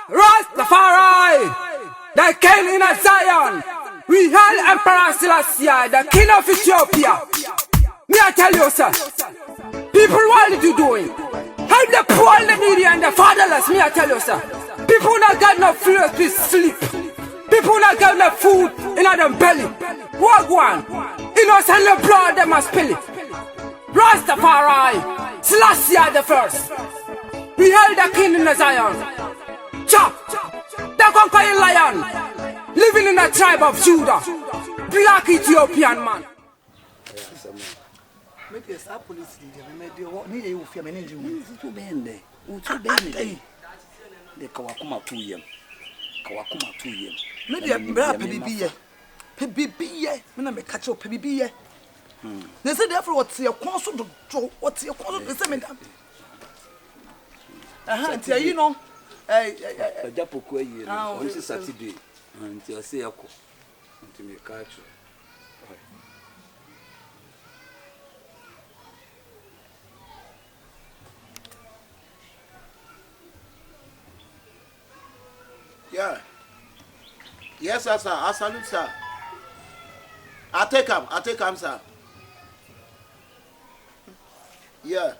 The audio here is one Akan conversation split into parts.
Rastafari, the king in Zion. We hail Emperor Selassie, the king of Ethiopia. Me I tell you, sir, people, what are you doing? Help the poor, the needy, and the fatherless. Me I tell you, sir, people not got no food to sleep. People not got no food in their belly. What one? Innocent the blood they must spill it. Rastafari, Selassie the first. We hail the king in Zion. Chop, the conquering lion, living in the tribe of Judah, black Ethiopian man. Maybe a police leader, maybe you fear many to bend. The Kawakuma 2 years. Kawakuma 2 years. Maybe a brave PBB, when I may catch up PBB. They said, therefore, what's your console to what's your console to send you know. A Japo Quay, on Saturday, until I say a co. Until me catch you. Yeah. Yes, sir. I salute, sir. I take him, sir. Yeah.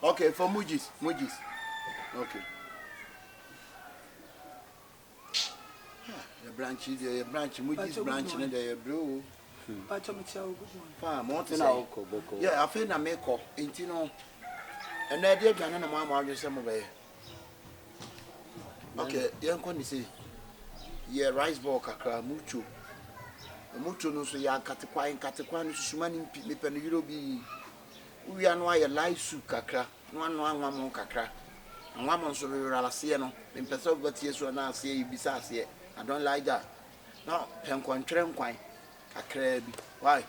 Okay, for Mujis. Okay. The branch, Mujis branch, and the bro. Yeah, I feel I make up, ain't you know? And I did an animal margin some way. Okay, young Connie say, yeah, rice ball, cacra, mucho. Mucho no so ya katekwan susumani me pen euro bi we anu aye live soup kakra no anu anwam kakra anwam so ralase no me pese obatie so na ase yi bisa ase I don't like that no pen kontре nkwan kakra bi why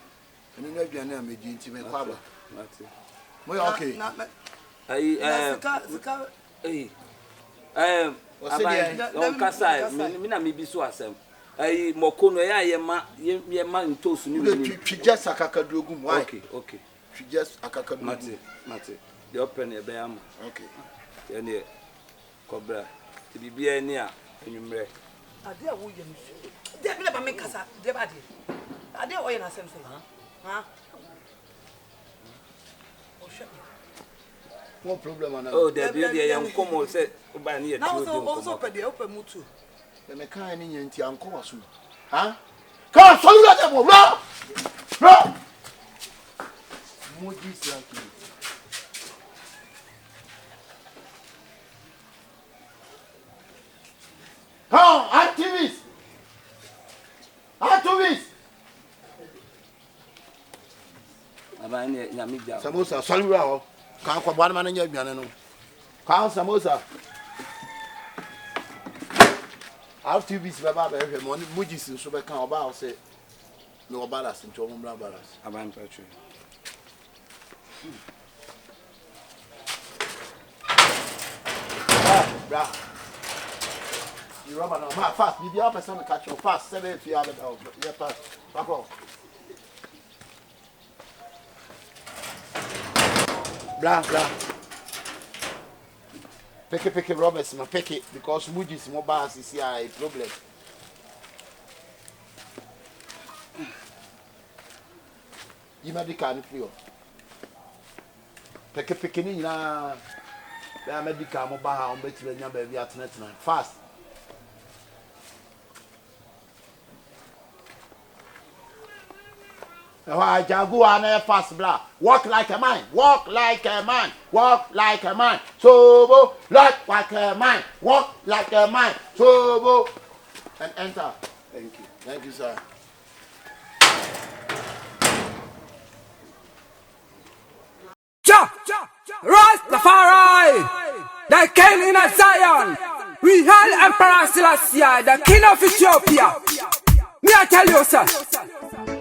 eni na aduane am edi nti me kwaba mo okay on kasa me na me bi so asem mokono ya ye ma ntosu ni we just akakadogum why okay just akakadogum mate the open e be am okay ene kobra bibia ni a enwumre ade a wo ye no de bi na ba me kasa de ba de ade o ye na asem say ha o shit no problem ana oh de bi de ye nkomo say oba ni ye now also pe de open mutu me kan ni nyanti anko waso ha ka so you let them bro moji saki ha activist aba ni nyami ja samosa salura ho kan ko bwan ma na nya aduane no kan samosa activists baba be hwe mo mujis nso be kan oba o se me oba las nto mo bra balas aban patru bra you rubber no ma fast bi bia person catch you fast 7 feet out yeah fast back off bra pick it Roberts ma pick it because mujis mo bars is here a problem you medical ni free pick ni na ba medical mo ba ha on betire nya ba bi atena fast I jaguar na fast bra walk like a man so like a man walk like a man so and enter thank you sir Rastafari, the king in Zion. We hail Emperor Selassie, the king of Ethiopia. Me I tell you, sir,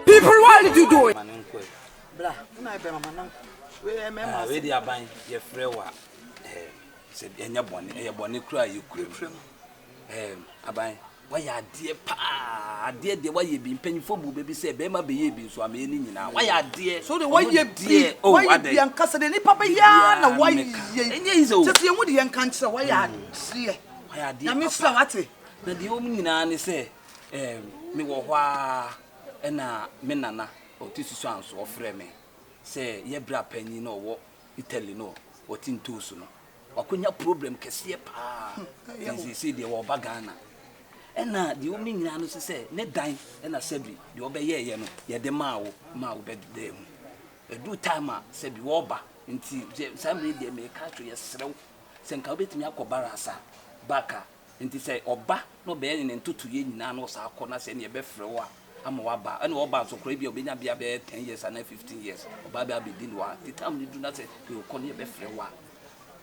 people, what are you doing? Blah, na be mama nan. We dey aban ye frɛ wa se enya bɔne kura ye kura aban why are dear pa dear de why you been paying for baby say be ma be ye bi so am eni nyina why are dear so the why you dear oh why you an kasa de ni papa ya na why enye izo tete ye mu de yan kan kire why are dear na me sra wate na de o nyina ne say me wo hwa na me nana o tisusu anso ofre me say ye bra panyi no wo Italy no o tintosu no wakonya problem kese pa see de wo bagana ena de o nyina no say ne dan ena sabi de obeye ye no ye de maawo be de mu edu time a sabi wo ba nti samre de me ka tro ye serew senka obetimi akobarasa baka nti say oba no be ne ntutu ye nyina no sa akọ na say ne be frɛ wo ama waba ena wo ba so kora bi obenya bia be 10 years and 15 years oba be abedin wa the time ni do na say you ko ne be frɛ wo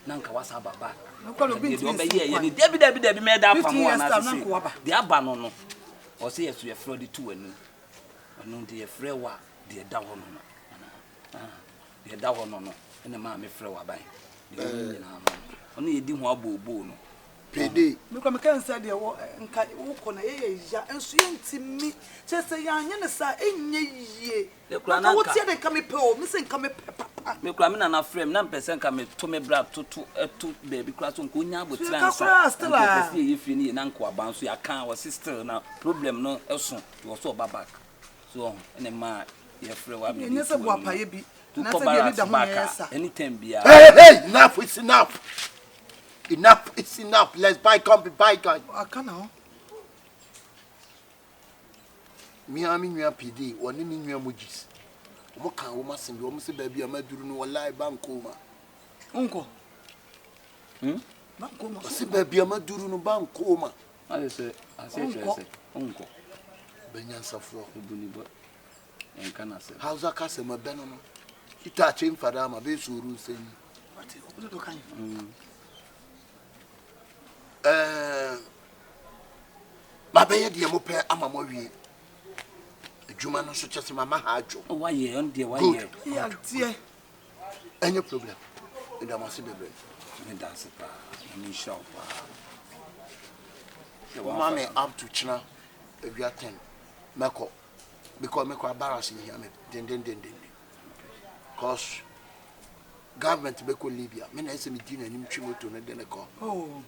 nanka wasa baba no bi obeye ye ni debi me da pam wa na say de aba no o say yesu ye frɛ de tu anu de ye frɛ wo de da wo no de da wo no ena ma me frɛ wo ban de nyina no ono ye di ho abobo no PD me ko me kan say de wo nka wo ko na ye ya enso ye ntimi che say ya anya ne sa enye yie na wo tie de ka me pe o me se nka me pe papa me kura me na frame na person ka me to me bra to baby kura so nko nya abotira nsa pese ye fi ni na nko aban so ya kan was still na problem no eso wo so back so ene ma ye frame wa me ni se bo apa ye bi na se bi ni da ho yesa anytime bia hey enough is enough. Enough, it's enough. Let's bygone be bygone. I can't now. Me and me PD, one in your mujis. What can we must be almost a baby? I'm doing no lie bankoma. Uncle. Bankoma. I say baby, I'm doing no bankoma. I say, uncle. Benyan Safro, Bunibo. And can I say, how's that castle, my banana? He touched him for them, a bit so rude saying. What is the kind? My baby, I'm up here. I'm a movie. Juma no so just mama hajo. Why ye on dear why ye? Yeah, dear. Any problem? And I must be brave. Me dance pa. Me shop pa. Mommy up to China. If you are 10, Meko. Because Meko embarrassing here. Den. Cause government Meko Libya. Me na ese me din anim twimo to na den ko. Oh.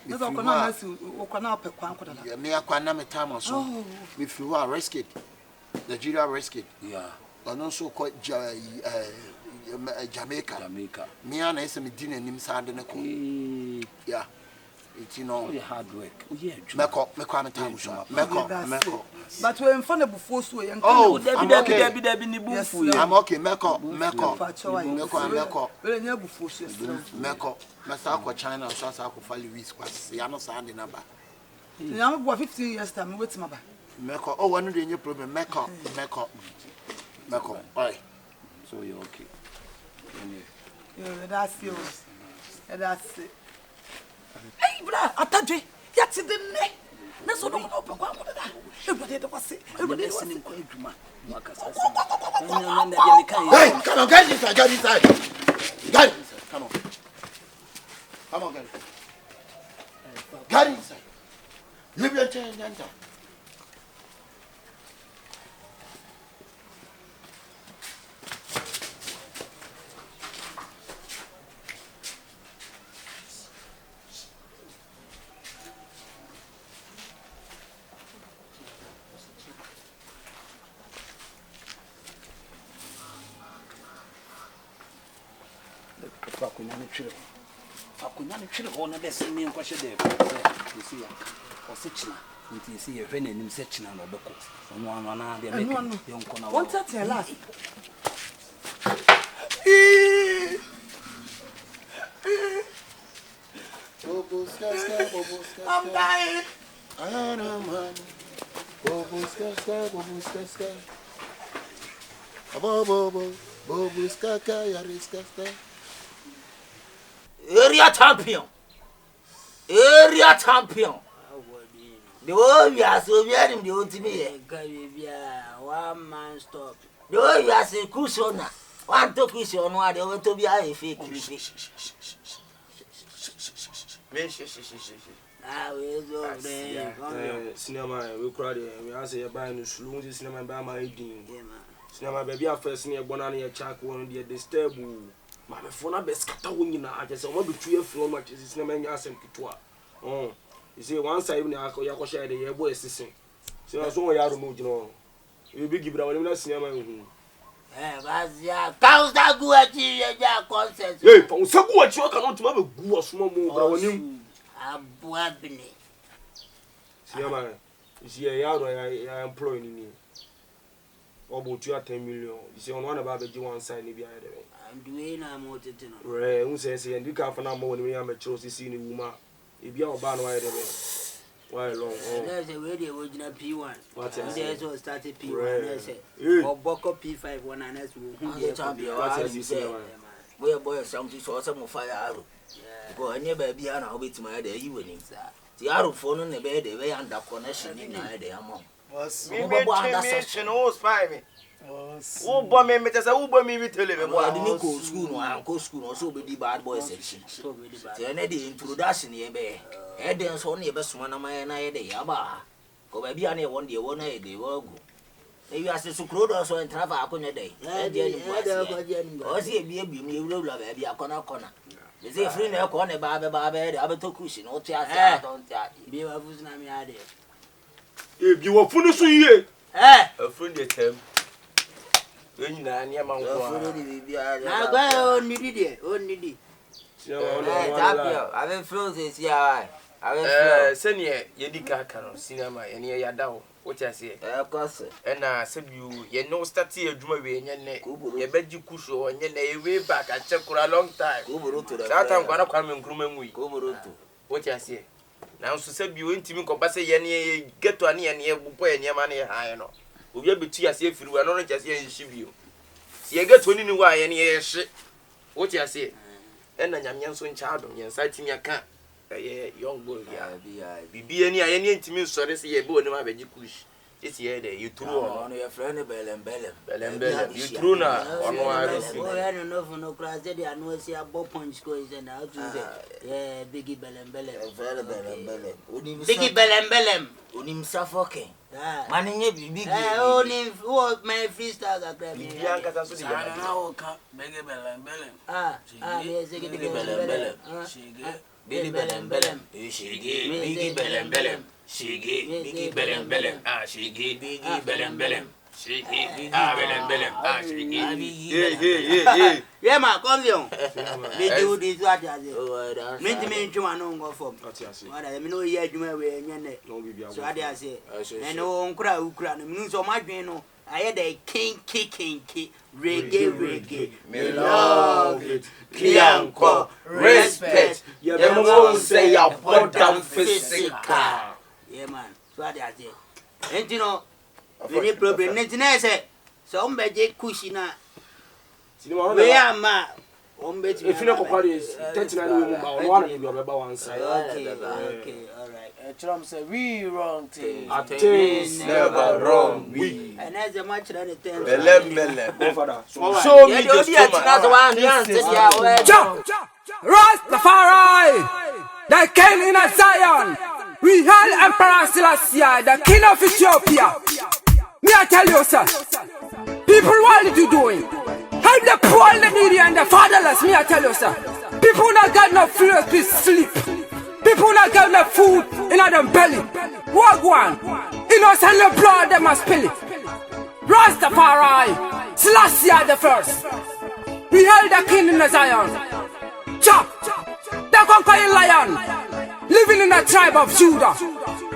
Me ko na masi o ko na pe kwan ko da. Yeah, me akwa na me time so. Me fi wa rescued. Nigeria rescued. Yeah. And also called Jamaica. Me and I say me din anim sa de ko. Yeah. It's you know hard work. Oh yeah. Meko am time so. Meko. But we info na before so yen. Oh, Debbie ni bufu. I'm okay. Meko. We nya before so. Meko. Masa ko China so asa ko fali weeks kwase. Ya no sa de number. Ya me bo 15 years time wait ma ba. Meko. Oh, one dey any problem. Meko. Oi. So you okay. Yeah, that's you. That's it. Hey, bra, atadwe. Ya ti de ne. Na so no ko pa kwa ko da. Everybody dey kwase. Everybody listening ko adwuma. Hey, come on, get inside. Get inside. Come on, get inside. Get inside. Leave your chair and enter. Fakunya ni twere ho na be se me nkwahye de you see ya o se china nti see ye hwe na nim se china na obeko ono ano na de make ye nko na what that tell us I'm dying. Area champion. The way we are so we are in the ultimate. One man stop. The way we are so cushion. One to cushion, one they want to be a fake. Me she. Ah, we go there. Cinema, we cried. We asked you buying the saloon, cinema by my eating. Cinema, baby, our first near Bonani, a chuck one, the disturb. My phone, I best cut out when I just want to be 3 or 4 matches. Cinema, and ask him to. Oh, you see, once I even have a share the boy assisting. So I saw you remove, you know. You be given our cinema. Cows that go at you, concert. Hey, so what you cannot have a good small move. I'm bobbing. Cinema, you see, I employ in you. About you 10 million. You see, on one about the one side, maybe I'm doing a motor. Ray, who says, and you can't find out more when we are mature to see the woman. If you are bad, why long? There's a radio original P1. What's there's all started P1. Or Boko P5 one and that's who champion. What you say? We are boys something so some fire arrow. Go and never be an habit to my day evening, sir. The arrow phone on the bed, they were under connection in my day among. Was me mission was 5. Oh, bomb me, Mr. Uber me with television. I didn't go school, I go school, also be the bad boy section. The introduction here, Eden's only best one of my and I day, Abba. Go baby, I one day, 1 day, they will go. Maybe I said, so crude also and travel upon a day. I see a baby, you will love a corner. They say, free no corner, Baba, Abba to cushion, or chat, don't be a Fusnami idea. If you were finished, you a friend at him. When you are near Mount only. I will flow this year. I will send ye, Yedika Cano, cinema, and ye Yadao, what I say. Of course, and I said you know, start here, Jumaway, and your neck, your bed you cushion, and your way back. I check for a long time. That I'm going to come and groom and we go to what I say. Now, so said you intimate compassion, ye get to any and ye boy and your money high. We will be tea as if you were not just here in Shibu. See, get 20 new why any shit. What you say? And I am young son child, and citing your cat. A young boy, be any intimate sorry, say a boy, no matter you push. This year, you threw on your friend Bellem. You threw now on one. I don't know for no class, I know see a bow punch goes and out to say, Biggie Bellem. Biggie Bellem. Unim suffocating. Manning big. Only what my freestyle got grabbing. I don't know, Biggie Bellem. She gave Biggie Bellem. She gave Biggie Bellem. Ah, she gave Biggie Bellem. She gave Bellem. She gave. Yeah, ma, come here. We do this what I say. Me to man no go for. What I know here you may we nyane. So I say. And no ukra no so my dwen no. I had a king reggae. Me love it. Kianko, respect. You don't say your bottom physical. Yeah, man. So I say. And you know, any problem, nothing else. So I'm better kushina. We are ma. If you know what is 39 one of one side. Okay, all right. Trump said we wrong thing. Things never wrong. We. And as a match than a 10. Show me Rastafari, the king in Zion. We hail Emperor Selassie, the king of Ethiopia. Me I tell you, sir. People, what are you doing? Help the poor, the needy, and the fatherless. Me I tell you, sir. People not got no food to sleep. People not got no food in their belly. Walk one. Innocent the blood they must spill it. Rastafari, Selassie the first. We held the king in the Zion. Chop, the conquering lion, living in the tribe of Judah.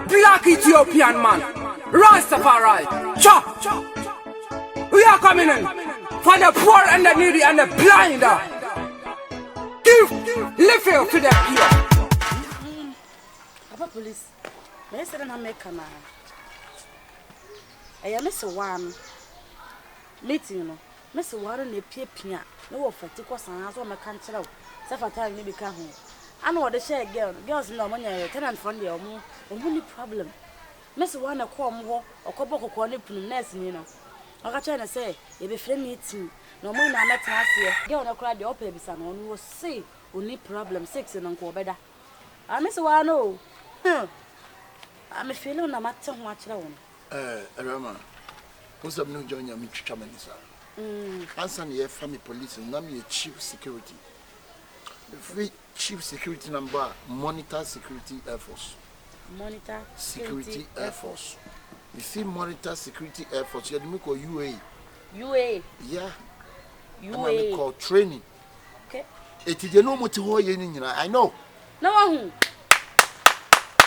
Black Ethiopian man. Rastafari, chop. We are coming in for the poor and the needy and the blind. Give living to the poor. Papa police, I said I'm making I miss one meeting. Miss Warren, a peer, no fatigue, and I saw my country. Several times, maybe come home. I know the share girls no money, tenant from the only problem. Miss Warren, a quam or couple of corner nurse, you know. I got trying to say, if a friend meets me, no more than that last year, girl, no cried the opera, son, one will say, only problem 6 and uncle better. I miss one oh. I'm a feeling no matter how much I want. Awurama. Who's up no join your me Chamenisa? Answer the family police and name chief security. The chief security number monitor security air force. Monitor security air force. You see monitor security air force. You have to UA. UA. Yeah. UA. Call training. Okay. It is no more to I know. No.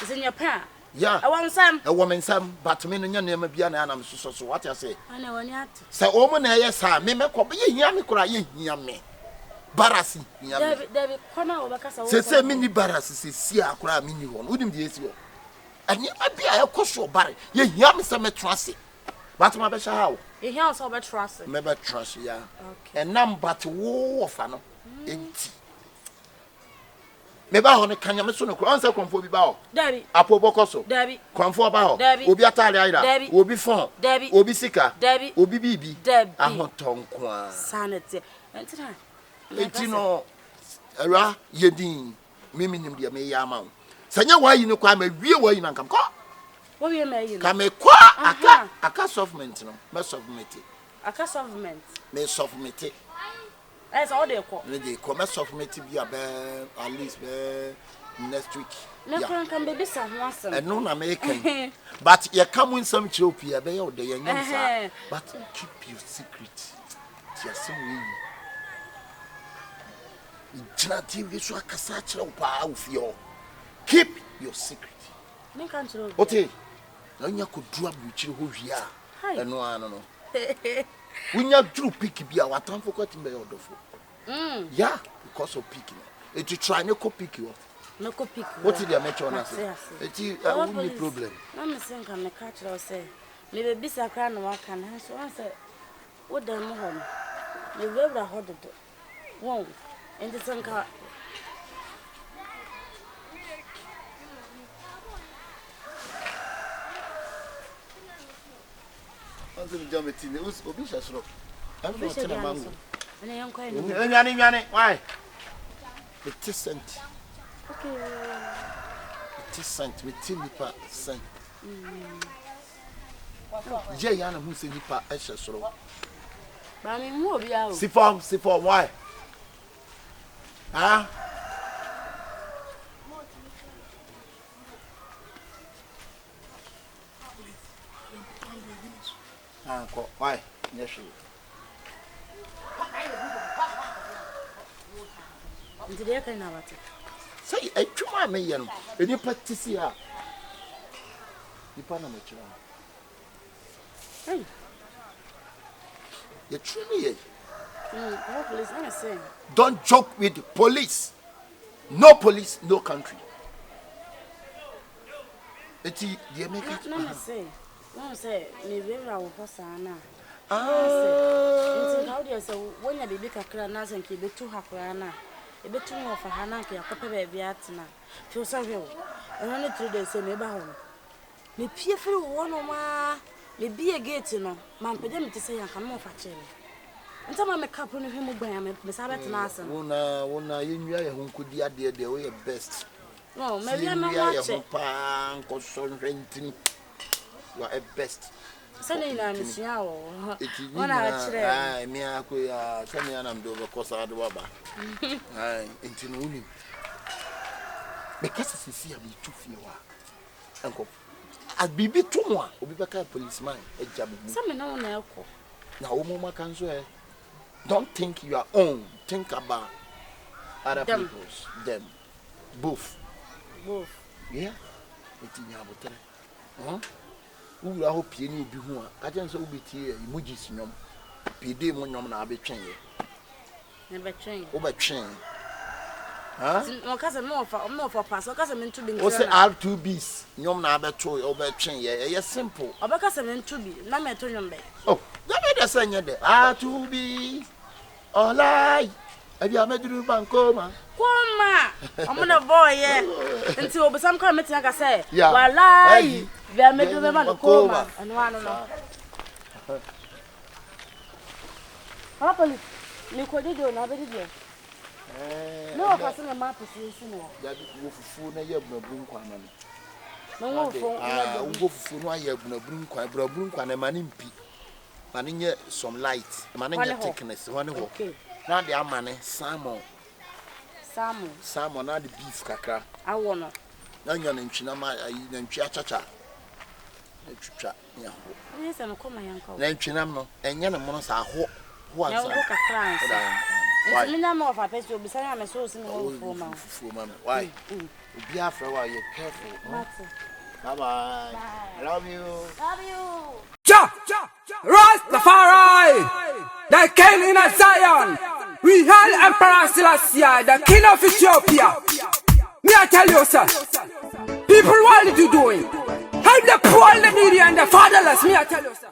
It's in your pan. Yeah. I want some. A woman some, but me and your name be an animal. So what I say. I know when you So woman, yes, I may make up yammy cry yammy. Barasi. David, corner over Casa. Say mini barasi, see a cry mini one. Wouldn't be easy. And you might be a coastal barry. Ye yam some trusty. But my best how? You hear us over trust. Maybe trust, yeah. Okay. And number to war of an empty. Maybe I want to can you soon answer conform about Debbie. Apo Bocoso. Debbie. Conform about Debbie. Will be a tally Debbie. will be phone. Debbie. Will be sicker. Debbie. Will be BB. Debbie. I want tongue qua. Sanity. And tonight. Etino. Era Yedin. Miminim dear may yamam. Sanya why you know come a real way in come. What do you mean? Come a qua a cast of maintenance. Mess of meeting. A cast of men. May soft meeting. That's all they call. The commerce of meeting be at least next week. No one can be once. And no American. But you come in some Ethiopia, they are the but keep your secret. Just so we keep your secret. Okay. Now you could drop you who we are. And no. When you drew picky be our time for cutting by order for. Yeah, because of picking. It you try no pick you off. No pick. What did I make you say? It is only problem. I'm saying I'm a catcher or say. Maybe be a crown or can have so answer. What the home? You will have hold it. Won't. And the sun car. I'm going to jump it in the Obisha's rock. I'm not telling a mango. And I am quite. Why? It is sent. Okay. It is sent with Tilipa sent. Jayana who said Nipa Esha's rock. But I mean, more be out. See for why? Huh? Why? Yes, you. Today I can have it. Say, a true man, and you practice here. You Panama. Hey, you're truly. Police, I'm saying. Don't joke with police. No police, no country. It's the American. No, say. No, say, maybe I will pass Anna. How do you say when you be a cranas and keep it to her crana? A bit too more for Hanaki, a couple of Vietnam. Feel sorry. I only 3 days, say, maybe home. Me peer through one of my. Me be a gate, you know. Man, put them to say I come off a chair. And some of my couple of him will bring me, Miss Abbott Nassen. Una, you knew who could be at the way best. No, maybe I'm not watching. Renting. You are at best. Sunday, I'm sure. It is I may I could send me an over course out of Waba. I into Nuni. Because it's here, be too few. Uncle, I'll be too one, will be back a policeman, a job. Some no one else. Now, Mama can swear. Don't think you are own, think about other people's, them. Both. Yeah? It's in your hotel. Huh? Who are hoping you be one? I just will be here, emojis, no. PD, one woman, I'll be trained. Never train. Over train. Huh? No, cousin, more for pass, or cousin meant to be. What's the R2Bs? No, never toy over train. Yes, simple. Or because I meant to be, not my turn back. Oh, that made us say the R2B. All right. Have you made you Bancoma? Coma! I'm on a boy, yeah. Until some comment, like I say. Yeah. Well, lie. We are made to the coma. And one of them. Happily, you could do another video. No, person a map is no. Ya wo fufu na ye bunabun kwa na. No wo fo. Wo fufu no aye bunabun kwa na mani mpi. Mani nye some light, mani nye thickness, wani ho. Na de amane salmon. Salmon na the beef kakra. Awo no. Na nya na ntwi na ma na ntwi achacha. Na twitwa nya ho. Yes, I'm coming yanko. Na ntwi nam no enya na mo no sa ho. Ho ansa. Na wo kakra ansa. It's me na mo fa person obi say am so sin wo fo ma. Why? Obi afra wa you careful. Bye bye. I love you. Love you. Rastafari, the king in Zion. We hail Emperor Selassie, the king of Ethiopia. Me I tell you, sir. People, what are you doing? Help the poor, the needy, and the fatherless. Me I tell you, sir.